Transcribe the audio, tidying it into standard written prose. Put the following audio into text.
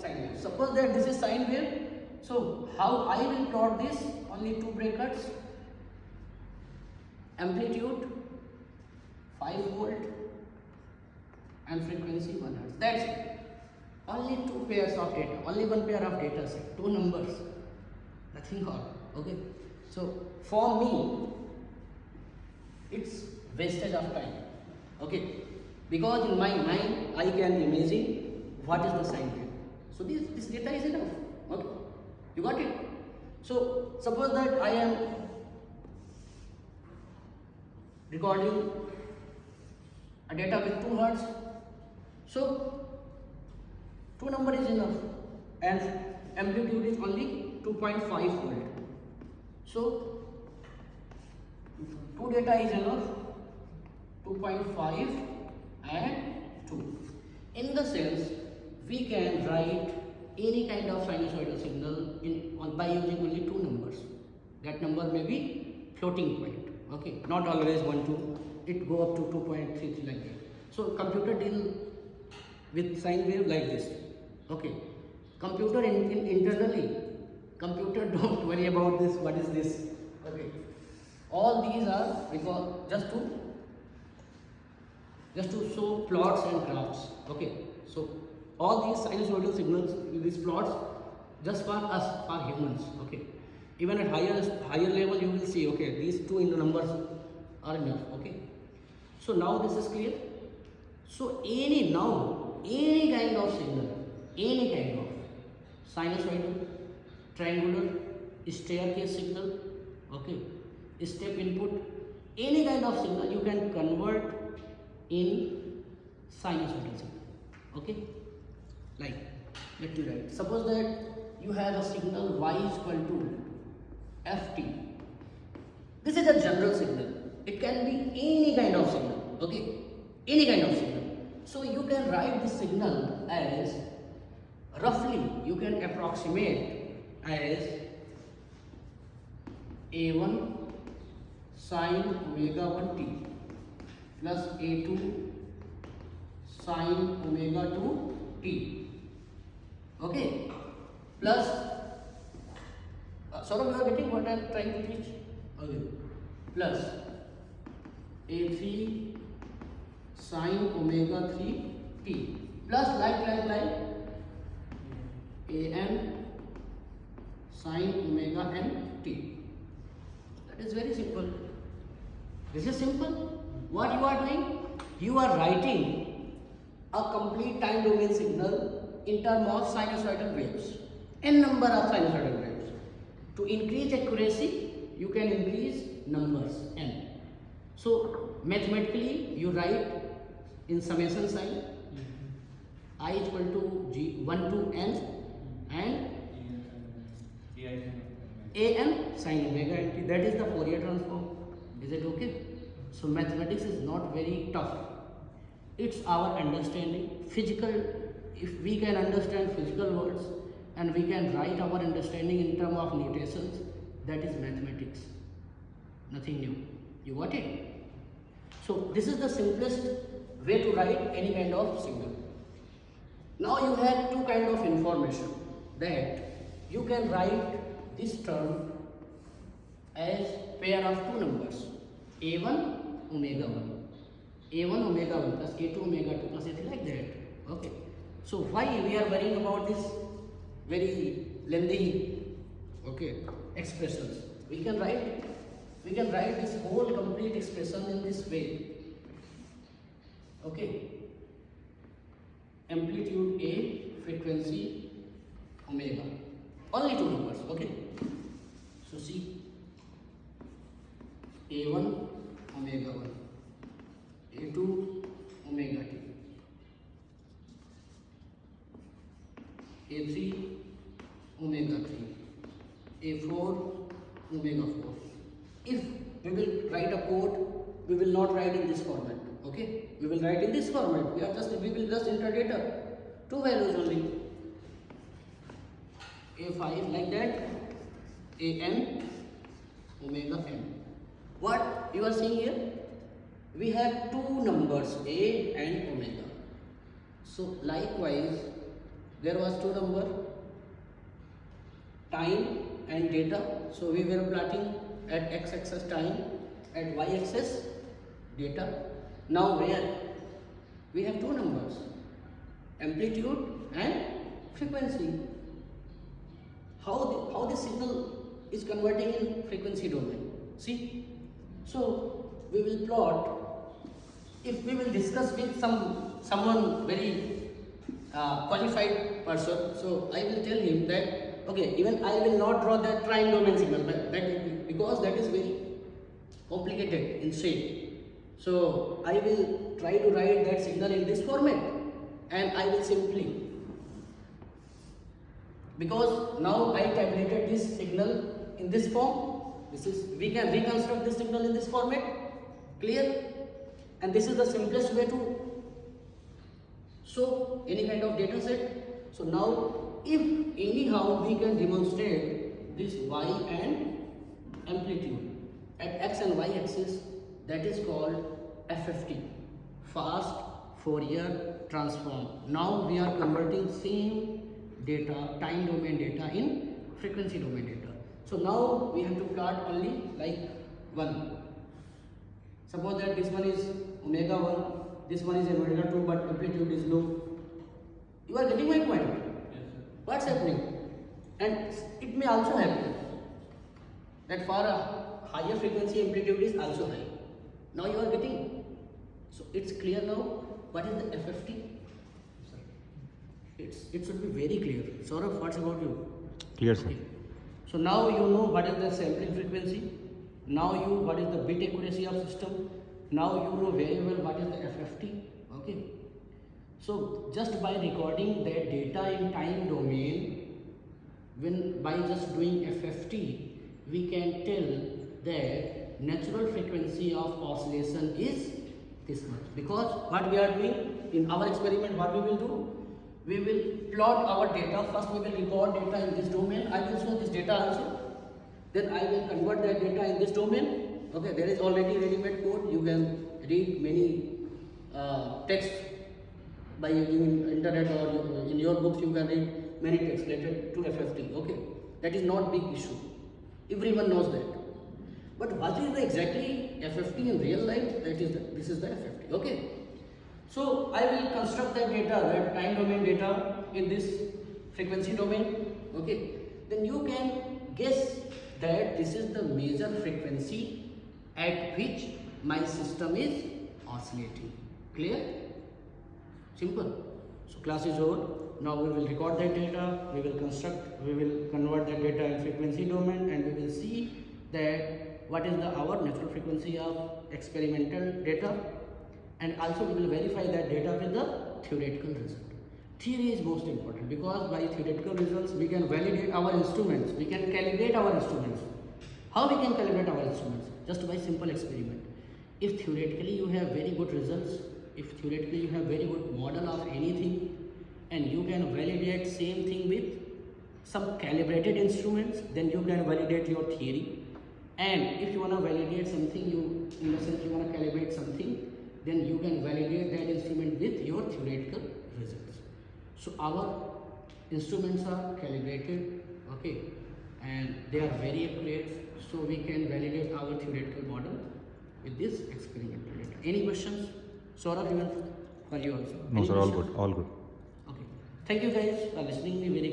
sine wave. Suppose that this is sine wave. So how I will plot this? Only two brackets. Amplitude 5 volt and frequency 1 hertz. That's it. Only two pairs of data. Only one pair of data set. Two numbers. Nothing more. Okay. So for me, it's wastage of time. Okay. Because in my mind, I can imagine what is the sine wave. So this data is enough. Okay. You got it? So suppose that I am recording a data with 2 hertz. So 2 number is enough and amplitude is only 2.5 volt. So 2 data is enough, 2.5 and 2. In the sense, we can write any kind of sinusoidal signal by using only 2 numbers. That number may be floating point. Okay, not always 1, 2. It go up to 2.33 like that. So computer deal with sine wave like this. Okay, computer internally, computer don't worry about this. What is this? Okay, all these are because just to show plots and graphs. Okay, so all these sinusoidal signals, these plots, just for us, for humans. Okay, even at higher level, you will see. Okay, these two in the numbers are enough. Okay, so now this is clear. So any kind of signal, any kind of sinusoidal, triangular, staircase signal, okay, step input, any kind of signal you can convert in sinusoidal signal. Okay, like let me write. Suppose that you have a signal y is equal to ft. This is a general signal. It can be any kind of signal. Okay, any kind of signal. So you can write this signal as roughly, you can approximate as a1 sine omega 1t plus a2 sine omega 2t. Okay, plus Saurabh, you are getting what I am trying to teach? Okay, plus a3 sine omega 3t plus like an sine omega n t. That is very simple. This is simple. What you are doing? You are writing a complete time domain signal in terms of sinusoidal waves, n number of sinusoidal waves. To increase accuracy, you can increase numbers n. So mathematically, you write in summation sign I is equal to g 1 to n and an sine omega n t. That is the Fourier transform. Is it okay? So mathematics is not very tough. It's our understanding. Physical, if we can understand physical words and we can write our understanding in terms of notations, that is mathematics. Nothing new. You got it? So this is the simplest way to write any kind of signal. Now you have two kind of information, that you can write this term as pair of two numbers, a1 omega 1, a1 omega 1 plus a2 omega 2 plus a3 like that. Okay. So why we are worrying about this very lengthy expressions? We can write this whole complete expression in this way. Okay. Amplitude A, frequency omega. Only two numbers. Okay. So see, A1 omega 1, A2 omega t, A3 omega 3, A4 omega 4. If we will write a code, we will not write in this format. Okay, we will write in this format. We will just enter data, two values only. A5 like that, an omega n. What you are seeing here? We have two numbers, a and omega. So likewise, there was two number, time and data. So we were plotting at x-axis time, at y-axis data. Now where we have two numbers, amplitude and frequency. How the signal is converting in frequency domain. See, so we will plot. If we will discuss with someone very qualified person, so I will tell him that okay, even I will not draw that time domain signal, because that is very complicated in shape. So I will try to write that signal in this format, and I will simply, because now I tabulated this signal in this form, we can reconstruct this signal in this format, clear? And this is the simplest way to show any kind of data set. So now if anyhow we can demonstrate this y and amplitude at x and y axis, that is called FFT, fast Fourier transform. Now we are converting same data, time domain data, in frequency domain data. So now we have to plot only like one. Suppose that this one is omega 1, this one is omega 2, but amplitude is low. You are getting my point? Yes, sir. What's happening? And it may also happen that for a higher frequency amplitude is also high. Now you are getting. So it's clear now what is the FFT? It should be very clear. Saurabh, what's about you? Clear, sir. Okay. So now you know what is the sampling frequency. Now you what is the bit accuracy of system. Now you know very well what is the FFT. Okay. So just by recording that data in time domain, when by just doing FFT, we can tell that natural frequency of oscillation is this much. Because what we are doing in our experiment, what we will do? We will plot our data. First we will record data in this domain. I will show this data also. Then I will convert that data in this domain. Okay, there is already ready-made code. You can read many text by using internet, or in your books you can read many texts related to FFT. Okay, that is not big issue. Everyone knows that. But what is the exactly FFT in real life? This is the FFT. Okay. So I will construct that data, that time domain data, in this frequency domain. Okay. Then you can guess that this is the major frequency at which my system is oscillating. Clear? Simple. So class is over. Now we will record that data, we will convert that data in frequency domain, and we will see that what is our natural frequency of experimental data, and also we will verify that data with the theoretical result. Theory is most important, because by theoretical results we can validate our instruments, we can calibrate our instruments. How we can calibrate our instruments? Just by simple experiment. If theoretically you have very good results, if theoretically you have very good model of anything, and you can validate same thing with some calibrated instruments, then you can validate your theory. And if you want to validate something, in the sense you want to calibrate something, then you can validate that instrument with your theoretical results. So our instruments are calibrated, okay, and they are very accurate, so we can validate our theoretical model with this experimental data. Any questions? Saurabh, even for you also. No, Any sir, all questions? good, all good. Okay. Thank you guys for listening me very